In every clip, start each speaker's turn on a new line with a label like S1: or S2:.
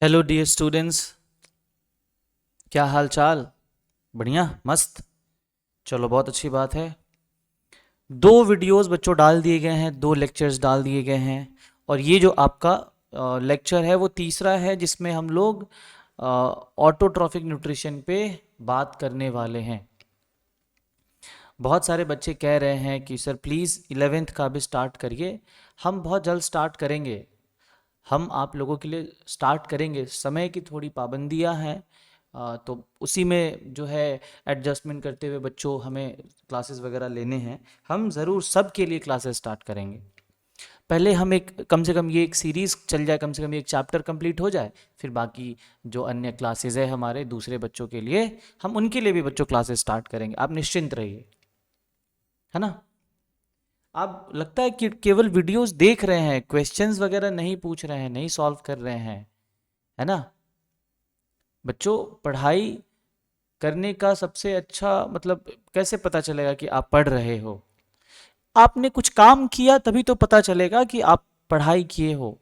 S1: Hello dear students, क्या हाल चाल। बढ़िया, मस्त। चलो, बहुत अच्छी बात है। दो वीडियोस बच्चों डाल दिए गए हैं, दो लेक्चर्स डाल दिए गए हैं। और ये जो आपका लेक्चर है वो तीसरा है जिसमें हम लोग ऑटोट्रॉफिक न्यूट्रिशन पे बात करने वाले हैं। बहुत सारे बच्चे कह रहे हैं कि सर प्लीज़ 11th का भी स्टार्ट करिए। हम बहुत जल्द स्टार्ट करेंगे। हम आप लोगों के लिए स्टार्ट करेंगे। समय की थोड़ी पाबंदियां हैं, तो उसी में जो है एडजस्टमेंट करते हुए बच्चों हमें क्लासेस वगैरह लेने हैं। हम ज़रूर सब के लिए क्लासेस स्टार्ट करेंगे। पहले हम एक कम से कम ये एक सीरीज़ चल जाए, कम से कम एक चैप्टर कंप्लीट हो जाए। फिर बाकी जो अन्य क्लासेस है हमारे दूसरे बच्चों के लिए, हम उनके लिए भी बच्चों क्लासेस स्टार्ट करेंगे। आप निश्चिंत रहिए, है ना। आप लगता है कि केवल वीडियोस देख रहे हैं, क्वेश्चंस वगैरह नहीं पूछ रहे हैं, नहीं सॉल्व कर रहे हैं, है ना। बच्चों, पढ़ाई करने का सबसे अच्छा मतलब कैसे पता चलेगा कि आप पढ़ रहे हो? आपने कुछ काम किया तभी तो पता चलेगा कि आप पढ़ाई किए हो।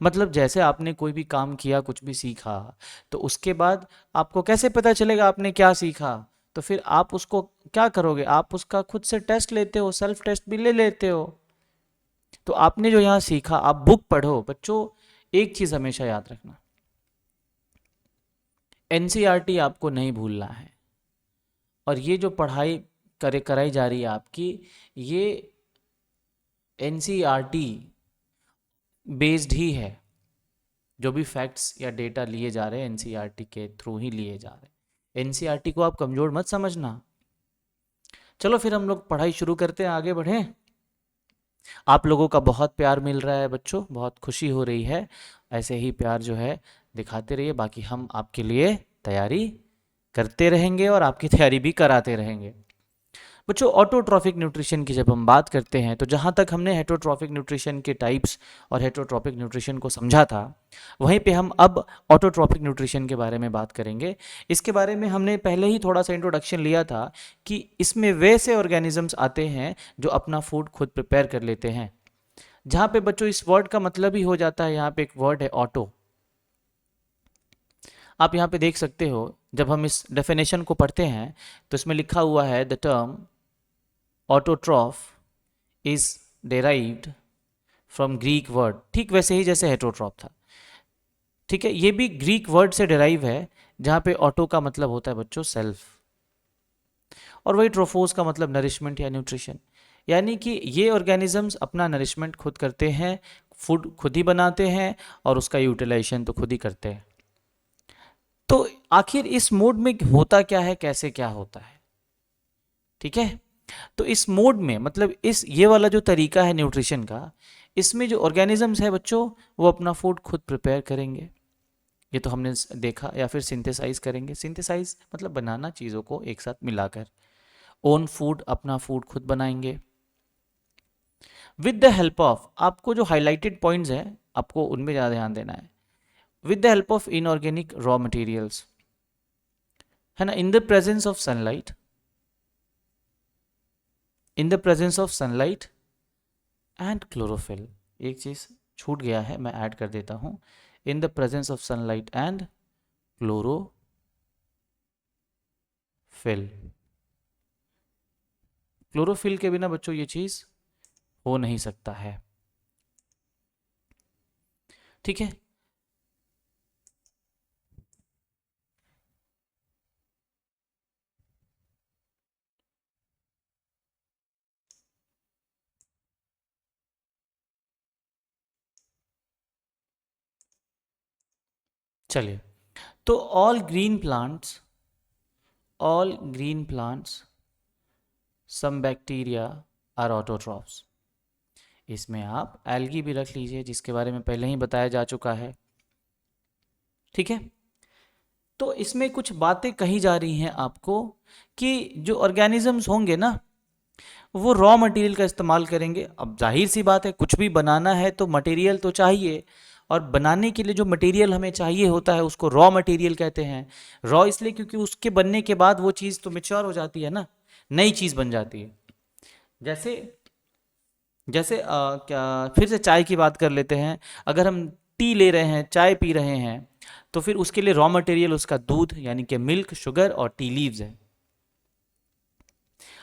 S1: मतलब जैसे आपने कोई भी काम किया, कुछ भी सीखा, तो उसके बाद आपको कैसे पता चलेगा आपने क्या सीखा? तो फिर आप उसको क्या करोगे? आप उसका खुद से टेस्ट लेते हो, सेल्फ टेस्ट भी ले लेते हो। तो आपने जो यहाँ सीखा, आप बुक पढ़ो बच्चों। एक चीज़ हमेशा याद रखना, एनसीईआरटी आपको नहीं भूलना है। और ये जो पढ़ाई कराई जा रही है आपकी, ये एनसीईआरटी बेस्ड ही है। जो भी फैक्ट्स या डेटा लिए जा रहे हैं एनसीईआरटी के थ्रू ही लिए जा रहे हैं। एनसीईआरटी को आप कमज़ोर मत समझना। चलो फिर हम लोग पढ़ाई शुरू करते हैं, आगे बढ़ें। आप लोगों का बहुत प्यार मिल रहा है बच्चों, बहुत खुशी हो रही है। ऐसे ही प्यार जो है दिखाते रहिए। बाकी हम आपके लिए तैयारी करते रहेंगे और आपकी तैयारी भी कराते रहेंगे। बच्चों, ऑटोट्रॉफिक न्यूट्रिशन की जब हम बात करते हैं, तो जहाँ तक हमने हेटरोट्रॉफिक न्यूट्रिशन के टाइप्स और हेटरोट्रॉफिक न्यूट्रिशन को समझा था, वहीं पे हम अब ऑटोट्रॉफिक न्यूट्रिशन के बारे में बात करेंगे। इसके बारे में हमने पहले ही थोड़ा सा इंट्रोडक्शन लिया था कि इसमें वैसे ऑर्गेनिजम्स आते हैं जो अपना फूड खुद प्रिपेयर कर लेते हैं। जहाँ पे बच्चों इस वर्ड का मतलब ही हो जाता है, यहाँ पे एक वर्ड है ऑटो। आप यहाँ पे देख सकते हो, जब हम इस डेफिनेशन को पढ़ते हैं तो इसमें लिखा हुआ है the term autotroph is derived from Greek word. ठीक वैसे ही जैसे हेटरोट्रॉफ था, ठीक है, ये भी ग्रीक वर्ड से डेराइव है, जहाँ पे ऑटो का मतलब होता है बच्चों सेल्फ, और वही ट्रोफोस का मतलब नरिशमेंट या न्यूट्रिशन। यानी कि ये ऑर्गेनिजम्स अपना नरिशमेंट खुद करते हैं, फूड खुद ही बनाते हैं, और उसका यूटिलाइजेशन तो खुद ही करते हैं। तो आखिर इस मोड में होता क्या है, कैसे क्या होता है? ठीक है, तो इस मोड में मतलब इस ये वाला जो तरीका है न्यूट्रिशन का, इसमें जो ऑर्गेनिजम्स है बच्चों, वो अपना फूड खुद प्रिपेयर करेंगे। ये तो हमने देखा। या फिर सिंथेसाइज करेंगे। सिंथेसाइज मतलब बनाना, चीज़ों को एक साथ मिलाकर। ओन फूड, अपना फूड खुद बनाएंगे विद द हेल्प ऑफ, आपको जो हाईलाइटेड पॉइंट्स हैं आपको उनमें ज़्यादा ध्यान देना है, with the help of inorganic raw materials, है ना, इन the presence of sunlight, in the presence of sunlight and chlorophyll. एक चीज़ छूट गया है, मैं ऐड कर देता हूँ, इन the presence of sunlight and chlorophyll. Chlorophyll के बिना बच्चों ये चीज़ हो नहीं सकता है। ठीक है, चलिए। तो all green plants some bacteria are autotrophs. इसमें आप एल्गी भी रख लीजिए, जिसके बारे में पहले ही बताया जा चुका है। ठीक है, तो इसमें कुछ बातें कही जा रही हैं आपको कि जो ऑर्गेनिजम्स होंगे ना, वो रॉ मटेरियल का इस्तेमाल करेंगे। अब जाहिर सी बात है, कुछ भी बनाना है तो मटेरियल तो चाहिए, और बनाने के लिए जो मटेरियल हमें चाहिए होता है उसको रॉ मटेरियल कहते हैं। रॉ इसलिए क्योंकि उसके बनने के बाद वो चीज़ तो मेच्योर हो जाती है ना, नई चीज़ बन जाती है। जैसे जैसे क्या, फिर से चाय की बात कर लेते हैं। अगर हम टी ले रहे हैं, चाय पी रहे हैं, तो फिर उसके लिए रॉ मटेरियल उसका दूध यानी कि मिल्क, शुगर और टी लीव्स है।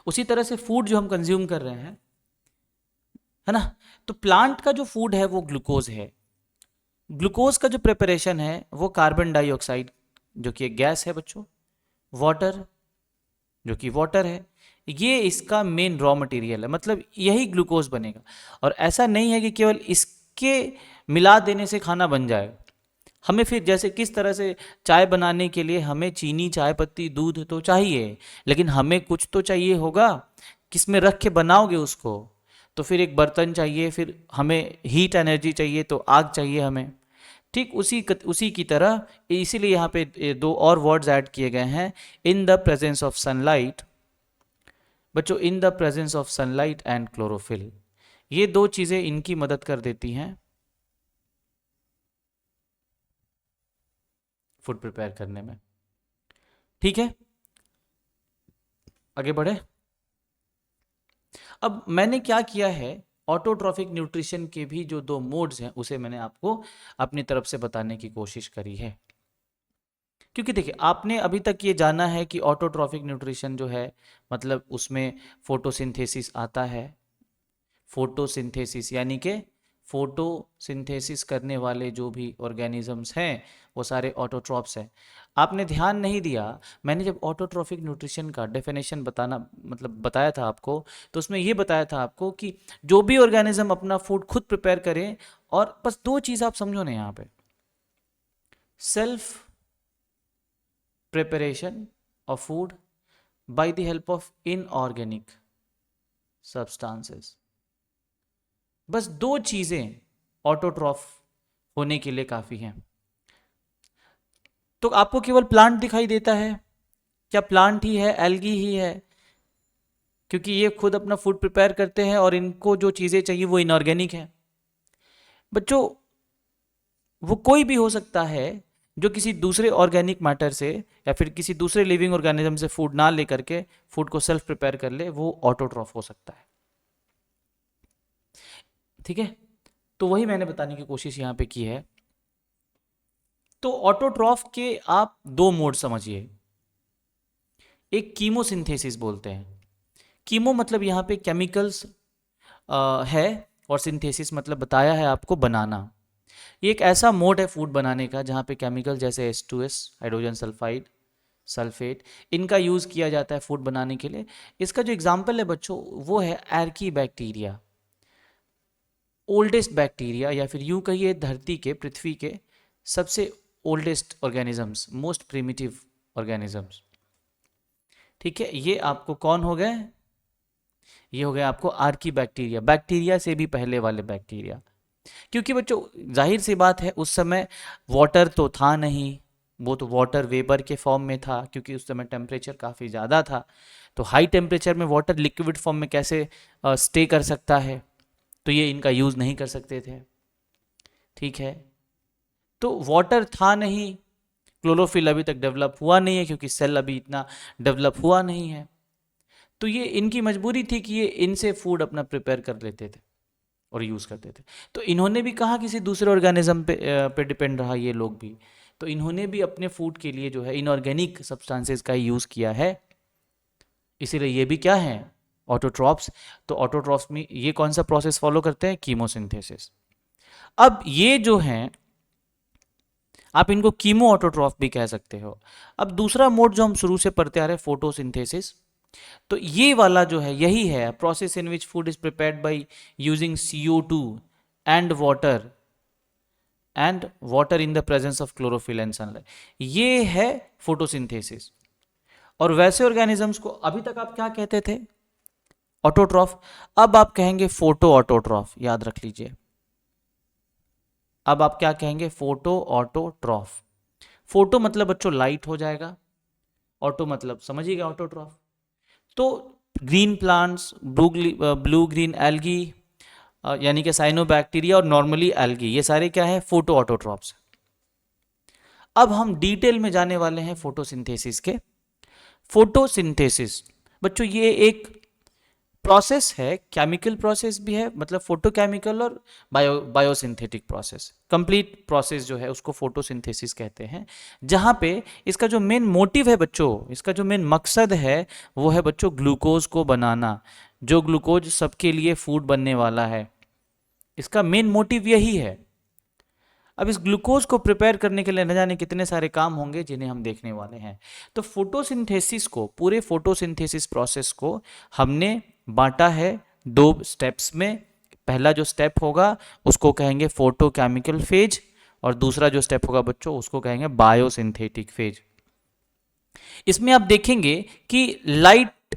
S1: उसी तरह से फूड जो हम कंज्यूम कर रहे हैं, है ना, तो प्लांट का जो फूड है वो ग्लूकोज है। ग्लूकोज का जो प्रिपरेशन है वो कार्बन डाइऑक्साइड जो कि एक गैस है बच्चों, वाटर जो कि वाटर है, ये इसका मेन रॉ मटेरियल है, मतलब यही ग्लूकोज बनेगा। और ऐसा नहीं है कि केवल इसके मिला देने से खाना बन जाएगा। हमें फिर जैसे किस तरह से चाय बनाने के लिए हमें चीनी, चाय पत्ती, दूध तो चाहिए, लेकिन हमें कुछ तो चाहिए होगा, किसमें रख के बनाओगे उसको, तो फिर एक बर्तन चाहिए, फिर हमें हीट एनर्जी चाहिए, तो आग चाहिए हमें। ठीक उसी की तरह इसीलिए यहाँ पे दो और वर्ड्स ऐड किए गए हैं, in the presence of sunlight. बच्चों, in the presence of sunlight and chlorophyll, ये दो चीजें इनकी मदद कर देती हैं फूड प्रिपेयर करने में। ठीक है, आगे बढ़े। अब मैंने क्या किया है, ऑटोट्रॉफिक न्यूट्रिशन के भी जो दो मोड्स हैं उसे मैंने आपको अपनी तरफ से बताने की कोशिश करी है। क्योंकि देखिए, आपने अभी तक ये जाना है कि ऑटोट्रॉफिक न्यूट्रिशन जो है, मतलब उसमें फोटोसिंथेसिस आता है। फोटोसिंथेसिस यानी कि फोटोसिंथेसिस करने वाले जो भी ऑर्गेनिजम्स हैं वो सारे ऑटोट्रॉफ्स हैं। आपने ध्यान नहीं दिया, मैंने जब ऑटोट्रॉफिक न्यूट्रिशन का डेफिनेशन बताना मतलब बताया था आपको, तो उसमें ये बताया था आपको कि जो भी ऑर्गेनिज्म अपना फूड खुद प्रिपेयर करें, और बस दो चीज़ आप समझो ना यहाँ पे, self preparation of food by the help of inorganic substances। बस दो चीजें ऑटोट्रॉफ होने के लिए काफी हैं। तो आपको केवल प्लांट दिखाई देता है, क्या प्लांट ही है, एल्गी ही है? क्योंकि ये खुद अपना फूड प्रिपेयर करते हैं और इनको जो चीजें चाहिए वो इनऑर्गेनिक है। बच्चों, वो कोई भी हो सकता है जो किसी दूसरे ऑर्गेनिक मैटर से या फिर किसी दूसरे लिविंग ऑर्गेनिज्म से फूड ना लेकर के फूड को सेल्फ प्रिपेयर कर ले, वो ऑटोट्रॉफ हो सकता है। ठीक है, तो वही मैंने बताने की कोशिश यहां पे की है। तो ऑटोट्रॉफ के आप दो मोड समझिए, एक कीमोसिंथेसिस बोलते हैं। कीमो मतलब यहां पे केमिकल्स है, और सिंथेसिस मतलब बताया है आपको बनाना। ये एक ऐसा मोड है फूड बनाने का जहाँ पे केमिकल जैसे H2S, हाइड्रोजन सल्फाइड, सल्फेट, इनका यूज़ किया जाता है फूड बनाने के लिए। इसका जो एग्जाम्पल है बच्चों वो है एर्की बैक्टीरिया, ओल्डेस्ट बैक्टीरिया, या फिर यूँ कहिए धरती के, पृथ्वी के सबसे oldest organisms, most primitive organisms. ठीक है, ये आपको कौन हो गए, ये हो गया आपको आर्की बैक्टीरिया, बैक्टीरिया से भी पहले वाले बैक्टीरिया। क्योंकि बच्चों जाहिर सी बात है, उस समय वाटर तो था नहीं, वो तो वाटर वेपर के फॉर्म में था, क्योंकि उस समय टेम्परेचर काफ़ी ज़्यादा था। तो हाई टेम्परेचर में वाटर लिक्विड फॉर्म में कैसे स्टे कर सकता है, तो ये इनका यूज़ नहीं कर सकते थे। ठीक है, तो वाटर था नहीं, क्लोरोफिल अभी तक डेवलप हुआ नहीं है क्योंकि सेल अभी इतना डेवलप हुआ नहीं है, तो ये इनकी मजबूरी थी कि ये इनसे फूड अपना प्रिपेयर कर लेते थे और यूज़ करते थे। तो इन्होंने भी कहा किसी दूसरे ऑर्गेनिज्म पे डिपेंड रहा ये लोग भी, तो इन्होंने भी अपने फूड के लिए जो है इनऑर्गेनिक सब्सटेंसेस का यूज़ किया है, इसीलिए ये भी क्या है, ऑटोट्रॉफ्स। तो ऑटोट्रॉफ्स में ये कौन सा प्रोसेस फॉलो करते हैं, कीमोसिंथेसिस। अब ये जो हैं, आप इनको कीमो ऑटोट्रॉफ भी कह सकते हो। अब दूसरा मोड जो हम शुरू से पढ़ते आ रहे हैं, फोटोसिंथेसिस, तो ये वाला जो है यही है, process in which food is prepared by using CO2 and water in the presence of chlorophyll and sunlight, ये है फोटोसिंथेसिस। और वैसे ऑर्गेनिजम्स को अभी तक आप क्या कहते थे, ऑटोट्रॉफ, अब आप कहेंगे फोटो ऑटोट्रॉफ, याद रख लीजिए। अब आप क्या कहेंगे, फोटो ऑटोट्रॉफ। फोटो मतलब बच्चों लाइट हो जाएगा, ऑटो मतलब समझिएगा ऑटोट्रॉफ। तो green plants, blue green algae, यानी कि साइनोबैक्टीरिया और नॉर्मली एल्गी, ये सारे क्या है, फोटो ऑटोट्रॉफ्स। अब हम डिटेल में जाने वाले हैं फोटोसिंथेसिस के। फोटोसिंथेसिस बच्चों ये एक प्रोसेस है, केमिकल प्रोसेस भी है, मतलब फोटोकेमिकल और बायोसिंथेटिक प्रोसेस। कंप्लीट प्रोसेस जो है उसको फोटोसिंथेसिस कहते हैं, जहाँ पे इसका जो मेन मोटिव है बच्चों, इसका जो मेन मकसद है वो है बच्चों ग्लूकोज को बनाना, जो ग्लूकोज सबके लिए फूड बनने वाला है, इसका मेन मोटिव यही है। अब इस ग्लूकोज को प्रिपेयर करने के लिए न जाने कितने सारे काम होंगे जिन्हें हम देखने वाले हैं। तो फोटोसिंथेसिस को, पूरे फोटोसिंथेसिस प्रोसेस को हमने बांटा है दो स्टेप्स में। पहला जो स्टेप होगा उसको कहेंगे फोटोकेमिकल फेज, और दूसरा जो स्टेप होगा बच्चों उसको कहेंगे बायोसिंथेटिक फेज। इसमें आप देखेंगे कि लाइट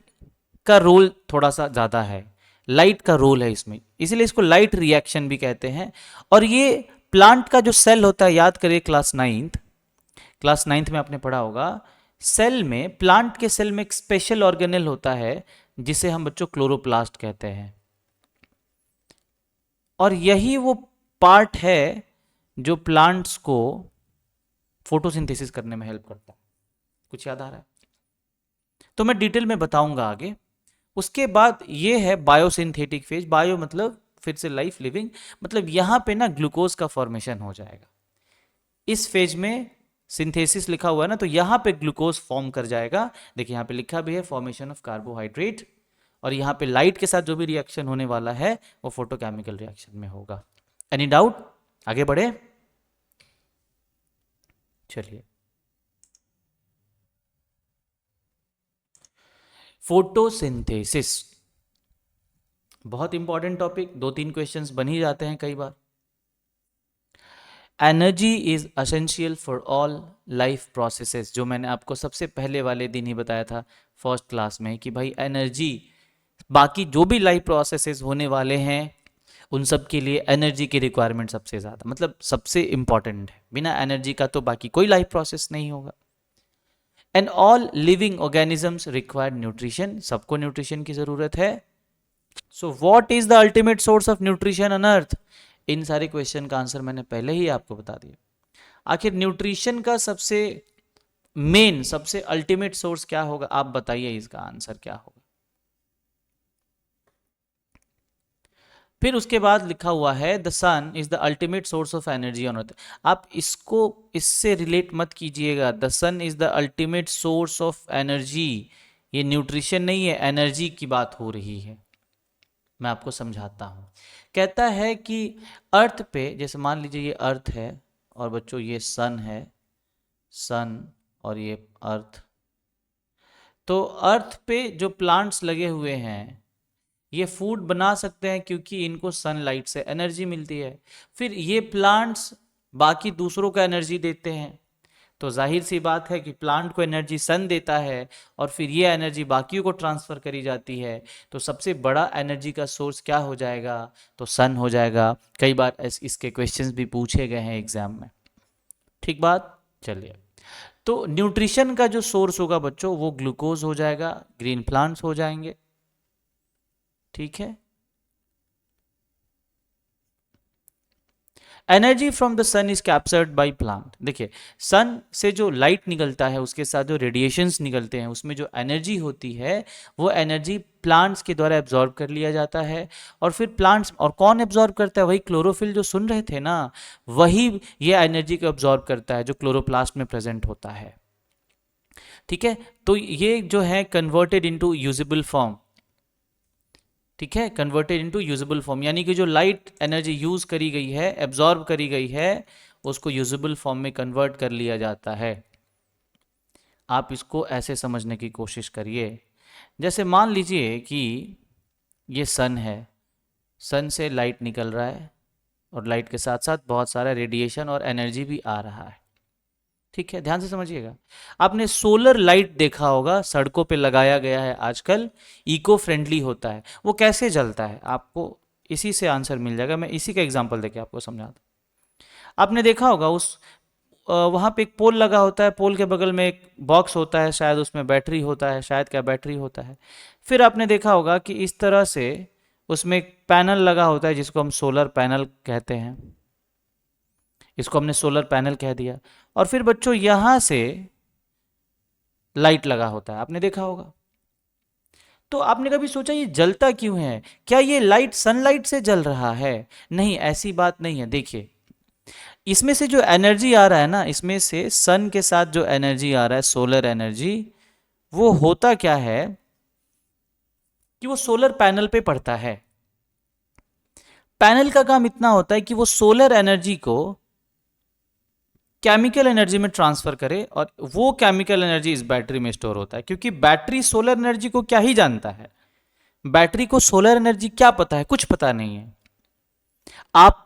S1: का रोल थोड़ा सा ज़्यादा है, लाइट का रोल है इसमें, इसीलिए इसको लाइट रिएक्शन भी कहते हैं। और ये प्लांट का जो सेल होता है, याद करिए क्लास नाइन्थ में आपने पढ़ा होगा, सेल में, प्लांट के सेल में एक स्पेशल ऑर्गेनेल होता है जिसे हम बच्चों क्लोरोप्लास्ट कहते हैं। और यही वो पार्ट है जो प्लांट्स को फोटोसिंथेसिस करने में हेल्प करता है। कुछ याद आ रहा है? तो मैं डिटेल में बताऊंगा आगे। उसके बाद ये है बायोसिंथेटिक फेज। बायो मतलब फिर से लाइफ, लिविंग, मतलब यहां पे ना ग्लूकोज का फॉर्मेशन हो जाएगा। इस फेज में सिंथेसिस लिखा हुआ है ना, तो यहां पे ग्लूकोज फॉर्म कर जाएगा। देखिए यहां पे लिखा भी है फॉर्मेशन ऑफ कार्बोहाइड्रेट, और यहां पे लाइट के साथ जो भी रिएक्शन होने वाला है वो फोटोकेमिकल रिएक्शन में होगा। Any doubt? आगे बढ़े, चलिए। फोटोसिंथेसिस बहुत इंपॉर्टेंट टॉपिक, 2-3 क्वेश्चंस बन ही जाते हैं कई बार। Energy is essential for all life processes, जो मैंने आपको सबसे पहले वाले दिन ही बताया था फर्स्ट क्लास में, कि भाई एनर्जी, बाकी जो भी लाइफ प्रोसेसेस होने वाले हैं उन सब के लिए एनर्जी की रिक्वायरमेंट सबसे ज़्यादा, मतलब सबसे इंपॉर्टेंट है। बिना एनर्जी का तो बाकी कोई लाइफ प्रोसेस नहीं होगा। And all living organisms require nutrition, सबको न्यूट्रिशन की ज़रूरत है। So what is the ultimate source of nutrition on earth? इन सारे क्वेश्चन का आंसर मैंने पहले ही आपको बता दिया। आखिर न्यूट्रिशन का सबसे मेन, सबसे अल्टीमेट सोर्स क्या होगा? आप बताइए, इसका आंसर क्या होगा? फिर उसके बाद लिखा हुआ है the sun is the ultimate source of energy on earth. आप इसको इससे रिलेट मत कीजिएगा, the sun is the ultimate source of energy, ये न्यूट्रिशन नहीं है, एनर्जी की बात हो रही है। मैं आपको समझाता हूँ। कहता है कि अर्थ पे, जैसे मान लीजिए ये अर्थ है और बच्चों ये सन है, सन और ये अर्थ, तो अर्थ पे जो प्लांट्स लगे हुए हैं ये फूड बना सकते हैं क्योंकि इनको सनलाइट से एनर्जी मिलती है। फिर ये प्लांट्स बाकी दूसरों को एनर्जी देते हैं, तो जाहिर सी बात है कि प्लांट को एनर्जी सन देता है और फिर ये एनर्जी बाकियों को ट्रांसफ़र करी जाती है। तो सबसे बड़ा एनर्जी का सोर्स क्या हो जाएगा? तो सन हो जाएगा। कई बार इसके क्वेश्चंस भी पूछे गए हैं एग्जाम में। ठीक बात, चलिए। तो न्यूट्रिशन का जो सोर्स होगा बच्चों वो ग्लूकोज हो जाएगा, ग्रीन प्लांट्स हो जाएंगे। ठीक है। Energy from the sun is captured by plant. देखिए सन से जो लाइट निकलता है उसके साथ जो रेडिएशंस निकलते हैं उसमें जो एनर्जी होती है वो एनर्जी प्लांट्स के द्वारा एब्जॉर्ब कर लिया जाता है। और फिर प्लांट्स, और कौन एब्जॉर्ब करता है? वही क्लोरोफिल जो सुन रहे थे ना, वही ये एनर्जी को एब्जॉर्ब करता है जो क्लोरोप्लास्ट में प्रेजेंट होता है। ठीक है, तो ये जो है कन्वर्टेड इनटू यूजेबल फॉर्म। ठीक है, कन्वर्टेड इनटू यूजेबल फॉर्म, यानी कि जो लाइट एनर्जी यूज करी गई है, एब्जॉर्ब करी गई है, उसको यूजेबल फॉर्म में कन्वर्ट कर लिया जाता है। आप इसको ऐसे समझने की कोशिश करिए, जैसे मान लीजिए कि ये सन है, सन से लाइट निकल रहा है और लाइट के साथ साथ बहुत सारा रेडिएशन और एनर्जी भी आ रहा है। ठीक है, ध्यान से समझिएगा। आपने सोलर लाइट देखा होगा, सड़कों पे लगाया गया है आजकल, इको फ्रेंडली होता है। वो कैसे जलता है? आपको इसी से आंसर मिल जाएगा। मैं इसी का एग्जांपल देके आपको समझाता हूँ। आपने देखा होगा उस वहाँ पे एक पोल लगा होता है, पोल के बगल में एक बॉक्स होता है, शायद उसमें बैटरी होता है, शायद क्या बैटरी होता है। फिर आपने देखा होगा कि इस तरह से उसमें एक पैनल लगा होता है जिसको हम सोलर पैनल कहते हैं। इसको हमने सोलर पैनल कह दिया। और फिर बच्चों यहां से लाइट लगा होता है, आपने देखा होगा। तो आपने कभी सोचा ये जलता क्यों है? क्या ये लाइट सनलाइट से जल रहा है? नहीं, ऐसी बात नहीं है। देखिए, इसमें से जो एनर्जी आ रहा है ना, इसमें से सन के साथ जो एनर्जी आ रहा है, सोलर एनर्जी, वो होता क्या है कि वो सोलर पैनल पे पड़ता है। पैनल का काम इतना होता है कि वो सोलर एनर्जी को केमिकल एनर्जी में ट्रांसफर करे, और वो केमिकल एनर्जी इस बैटरी में स्टोर होता है, क्योंकि बैटरी सोलर एनर्जी को क्या ही जानता है। बैटरी को सोलर एनर्जी क्या पता है? कुछ पता नहीं है। आप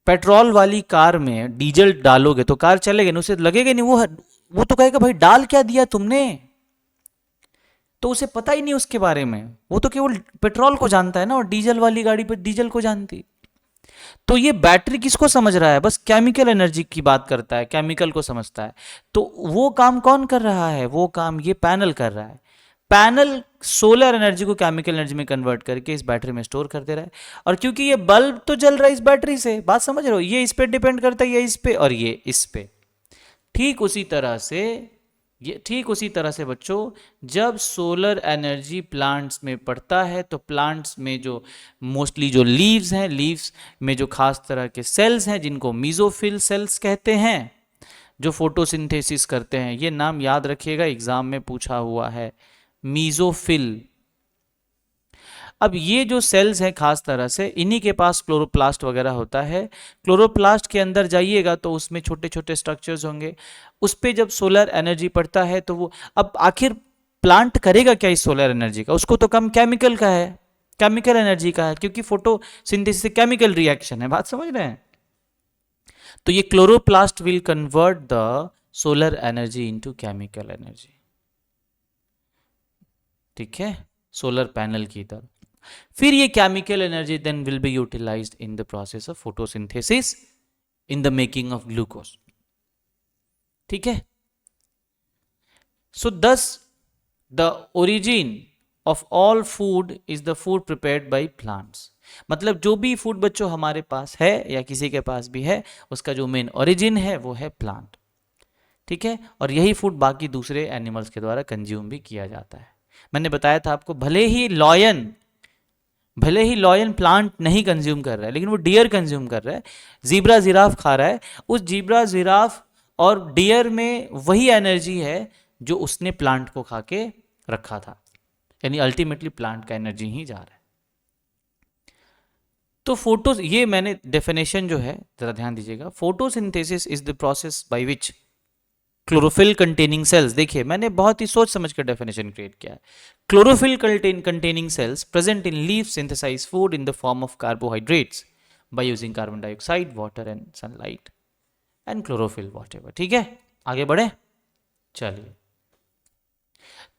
S1: पेट्रोल वाली कार में डीजल डालोगे तो कार चलेगी नहीं, उसे लगेगा नहीं। वो तो कहेगा भाई डाल क्या दिया तुमने। तो उसे पता ही नहीं उसके बारे में, वो तो केवल पेट्रोल को जानता है ना, और डीजल वाली गाड़ी पर डीजल को जानती। तो ये बैटरी किसको समझ रहा है? बस केमिकल एनर्जी की बात करता है, केमिकल को समझता है। तो वो काम कौन कर रहा है? वो काम ये पैनल कर रहा है। पैनल सोलर एनर्जी को केमिकल एनर्जी में कन्वर्ट करके इस बैटरी में स्टोर कर दे रहा है। और क्योंकि ये बल्ब तो जल रहा है इस बैटरी से, बात समझ रहे हो? ये इस पे डिपेंड करता है, ये इस पे और ये इस पे। ठीक उसी तरह से, ये ठीक उसी तरह से बच्चों, जब सोलर एनर्जी प्लांट्स में पड़ता है तो प्लांट्स में जो मोस्टली जो लीव्स हैं, लीव्स में जो खास तरह के सेल्स हैं जिनको मीजोफिल सेल्स कहते हैं, जो फोटोसिंथेसिस करते हैं। ये नाम याद रखिएगा, एग्जाम में पूछा हुआ है, मीजोफिल। अब ये जो सेल्स हैं खास तरह से, इन्हीं के पास क्लोरोप्लास्ट वगैरह होता है। क्लोरोप्लास्ट के अंदर जाइएगा तो उसमें छोटे छोटे स्ट्रक्चर्स होंगे। उस पे जब सोलर एनर्जी पड़ता है तो वो, अब आखिर प्लांट करेगा क्या इस सोलर एनर्जी का? उसको तो कम केमिकल का है, केमिकल एनर्जी का है, क्योंकि फोटोसिंथेसिस केमिकल रिएक्शन है। बात समझ रहे हैं? तो ये chloroplast will convert the solar energy into chemical energy. ठीक है, सोलर पैनल की तरह। फिर ये chemical energy then will be utilized in the process of photosynthesis in the making of glucose. ठीक है। So thus the origin of all food is the food prepared by plants. मतलब जो भी food बच्चों हमारे पास है या किसी के पास भी है, उसका जो मेन ओरिजिन है वो है प्लांट। ठीक है। और यही फूड बाकी दूसरे एनिमल्स के द्वारा कंज्यूम भी किया जाता है। मैंने बताया था आपको, भले ही लॉयन प्लांट नहीं कंज्यूम कर रहा है, लेकिन वो डियर कंज्यूम कर रहा है। जीब्रा जिराफ खा रहा है। उस जीब्रा जिराफ और डियर में वही एनर्जी है जो उसने प्लांट को खा के रखा था, यानी अल्टीमेटली प्लांट का एनर्जी ही जा रहा है। तो फोटो, ये मैंने डेफिनेशन जो है जरा ध्यान दीजिएगा। Photosynthesis is the process by which chlorophyll containing cells, देखिए मैंने बहुत ही सोच समझ कर डेफिनेशन क्रिएट किया है। Chlorophyll containing cells present in leaves synthesize food in the form of carbohydrates by using carbon dioxide, water and sunlight and chlorophyll whatever. ठीक है, आगे बढ़े। चलिए,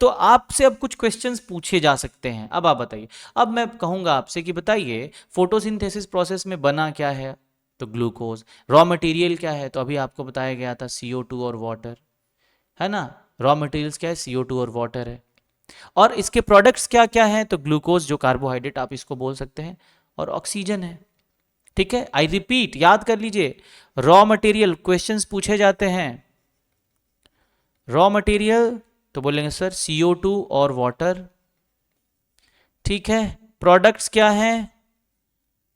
S1: तो आपसे अब कुछ क्वेश्चंस पूछे जा सकते हैं। अब आप बताइए, अब मैं कहूंगा आपसे कि बताइए फोटोसिंथेसिस प्रोसेस में बना क्या है, तो ग्लूकोज। रॉ मटेरियल क्या है, तो अभी आपको बताया गया था CO2 और वाटर, है ना। रॉ मटेरियल्स क्या है, CO2 और वाटर है। और इसके प्रोडक्ट्स क्या क्या हैं, तो ग्लूकोज जो कार्बोहाइड्रेट आप इसको बोल सकते हैं, और ऑक्सीजन है। ठीक है, आई रिपीट, याद कर लीजिए, रॉ मटेरियल क्वेश्चंस पूछे जाते हैं। रॉ मटेरियल तो बोलेंगे सर CO2 और वाटर। ठीक है, प्रोडक्ट्स क्या हैं,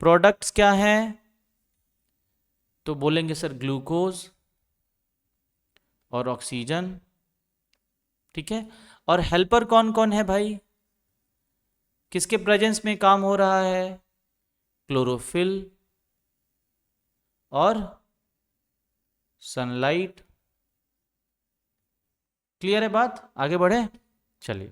S1: प्रोडक्ट्स क्या हैं, तो बोलेंगे सर ग्लूकोज और ऑक्सीजन। ठीक है, और हेल्पर कौन कौन है भाई, किसके प्रेजेंस में काम हो रहा है, क्लोरोफिल और सनलाइट। क्लियर है बात, आगे बढ़े। चलिए,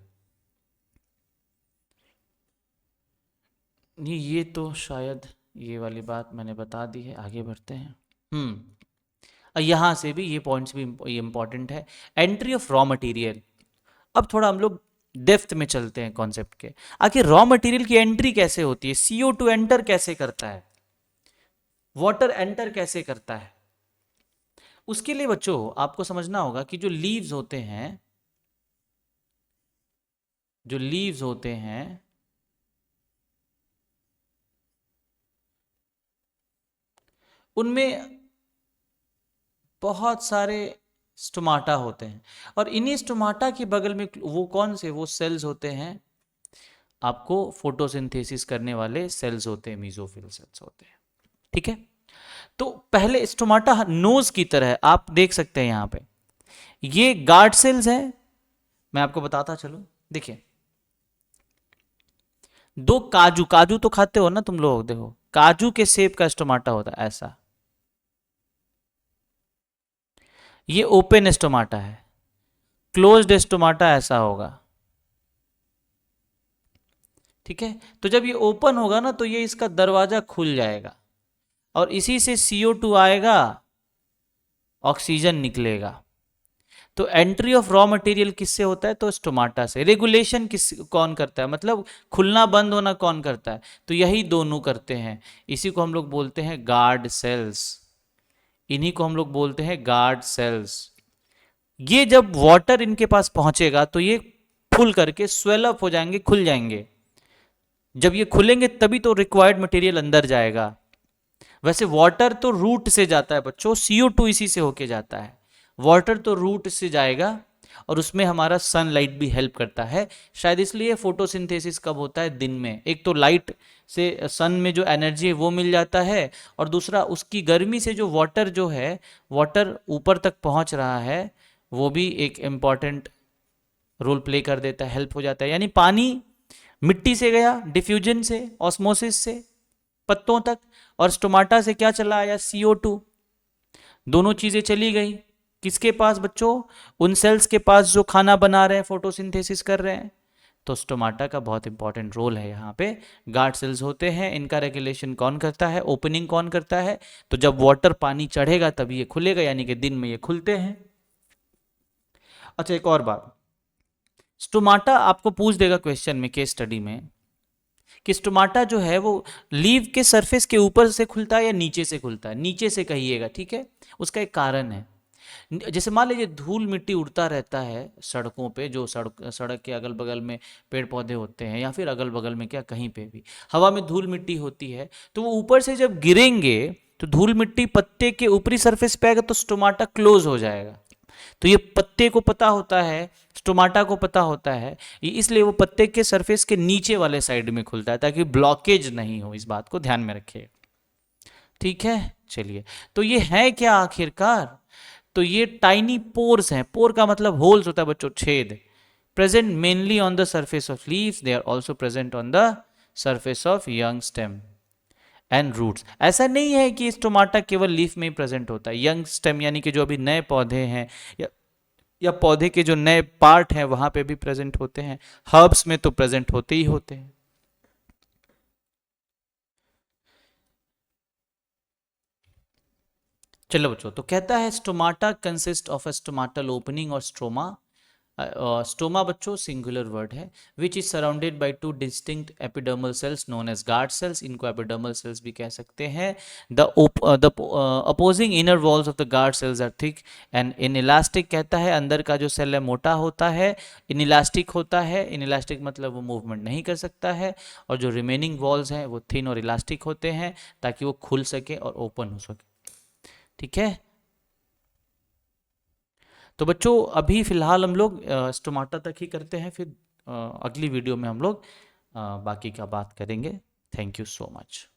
S1: ये तो शायद ये वाली बात मैंने बता दी है, आगे बढ़ते हैं। यहाँ से भी ये पॉइंट्स भी ये इंपॉर्टेंट है, एंट्री ऑफ रॉ मटेरियल। अब थोड़ा हम लोग डेप्थ में चलते हैं कॉन्सेप्ट के। आखिर रॉ मटेरियल की एंट्री कैसे होती है, CO2 एंटर कैसे करता है, वाटर एंटर कैसे करता है। उसके लिए बच्चों आपको समझना होगा कि जो लीव्स होते हैं, जो लीव्स होते हैं, उनमें बहुत सारे स्टोमाटा होते हैं। और इन्हीं स्टोमाटा के बगल में वो कौन से वो सेल्स होते हैं, आपको फोटोसिंथेसिस करने वाले सेल्स होते हैं, मीजोफिल सेल्स होते हैं। ठीक है, तो पहले स्टोमाटा नोज की तरह है, आप देख सकते हैं यहां पे ये गार्ड सेल्स हैं। मैं आपको बताता चलो, देखिए दो काजू, काजू तो खाते हो ना तुम लोग, देखो काजू के शेप का स्टोमाटा होता है ऐसा, ये ओपन स्टोमाटा है। क्लोज्ड स्टोमाटा ऐसा होगा। ठीक है, तो जब ये ओपन होगा ना तो ये इसका दरवाजा खुल जाएगा और इसी से CO2 आएगा, ऑक्सीजन निकलेगा। तो एंट्री ऑफ रॉ मटेरियल किससे होता है, तो स्टोमाटा से। रेगुलेशन किस कौन करता है, मतलब खुलना बंद होना कौन करता है, तो यही दोनों करते हैं। इसी को हम लोग बोलते हैं गार्ड सेल्स, इन्हीं को हम लोग बोलते हैं गार्ड सेल्स। ये जब वाटर इनके पास पहुंचेगा तो ये फुल करके स्वेल अप हो जाएंगे, खुल जाएंगे। जब ये खुलेंगे तभी तो रिक्वायर्ड मटेरियल अंदर जाएगा। वैसे वाटर तो रूट से जाता है बच्चों, CO2 इसी से होके जाता है। वाटर तो रूट से जाएगा और उसमें हमारा सनलाइट भी हेल्प करता है। शायद इसलिए फोटोसिंथेसिस कब होता है, दिन में। एक तो लाइट से सन में जो एनर्जी है वो मिल जाता है, और दूसरा उसकी गर्मी से जो वाटर जो है, वाटर ऊपर तक पहुंच रहा है, वो भी एक इम्पॉर्टेंट रोल प्ले कर देता है, हेल्प हो जाता है। यानी पानी मिट्टी से गया डिफ्यूजन से, ऑस्मोसिस से पत्तों तक, और स्टोमाटा से क्या चला आया, CO2। दोनों चीजें चली गई किसके पास बच्चों, उन सेल्स के पास जो खाना बना रहे हैं, फोटोसिंथेसिस कर रहे हैं। तो स्टोमाटा का बहुत इंपॉर्टेंट रोल है यहाँ पे। गार्ड सेल्स होते हैं, इनका रेगुलेशन कौन करता है, ओपनिंग कौन करता है, तो जब वाटर पानी चढ़ेगा तभी ये खुलेगा, यानी कि दिन में ये खुलते हैं। अच्छा, एक और बात, स्टोमाटा आपको पूछ देगा क्वेश्चन में, केस स्टडी में, कि स्टोमाटा जो है वो लीव के सरफेस के ऊपर से खुलता है या नीचे से खुलता है, नीचे से कहिएगा। ठीक है, उसका एक कारण है। जैसे मान लीजिए धूल मिट्टी उड़ता रहता है सड़कों पे, जो सड़क के अगल बगल में पेड़ पौधे होते हैं, या फिर अगल बगल में क्या कहीं पे भी हवा में धूल मिट्टी होती है, तो वो ऊपर से जब गिरेंगे तो धूल मिट्टी पत्ते के ऊपरी सरफेस पे आएगा तो स्टोमाटा क्लोज हो जाएगा। तो ये पत्ते को पता होता है, स्टोमाटा को पता होता है, ये इसलिए वो पत्ते के सरफेस के नीचे वाले साइड में खुलता है ताकि ब्लॉकेज नहीं हो। इस बात को ध्यान में रखिए। ठीक है, चलिए, तो ये है क्या आखिरकार, तो ये टाइनी पोर्स हैं। पोर का मतलब होल्स होता है बच्चों, छेद। Present mainly on the surface of leaves, they are also present on the surface of young stem and roots. ऐसा नहीं है कि स्टोमाटा केवल लीफ में ही प्रेजेंट होता है। यंग स्टेम यानी कि जो अभी नए पौधे हैं, या पौधे के जो नए पार्ट हैं वहां पे भी प्रेजेंट होते हैं। हर्ब्स में तो प्रेजेंट होते ही होते हैं। चलो बच्चों, तो कहता है stomata consist of a stomatal opening और स्ट्रोमा। स्टोमा बच्चों सिंगुलर वर्ड है, which is surrounded by two distinct epidermal cells known as guard cells. इनको एपिडर्मल सेल्स भी कह सकते हैं। The opposing inner walls of the guard cells are thick and inelastic. कहता है अंदर का जो सेल है मोटा होता है, इनइलास्टिक होता है। इनइलास्टिक मतलब वो मूवमेंट नहीं कर सकता है, और जो रिमेनिंग वॉल्स हैं वो थिन और इलास्टिक होते हैं ताकि वो खुल सके और ओपन हो सके। ठीक है, तो बच्चों अभी फिलहाल हम लोग स्टोमाटा तक ही करते हैं, फिर अगली वीडियो में हम लोग बाकी का बात करेंगे। Thank you so much.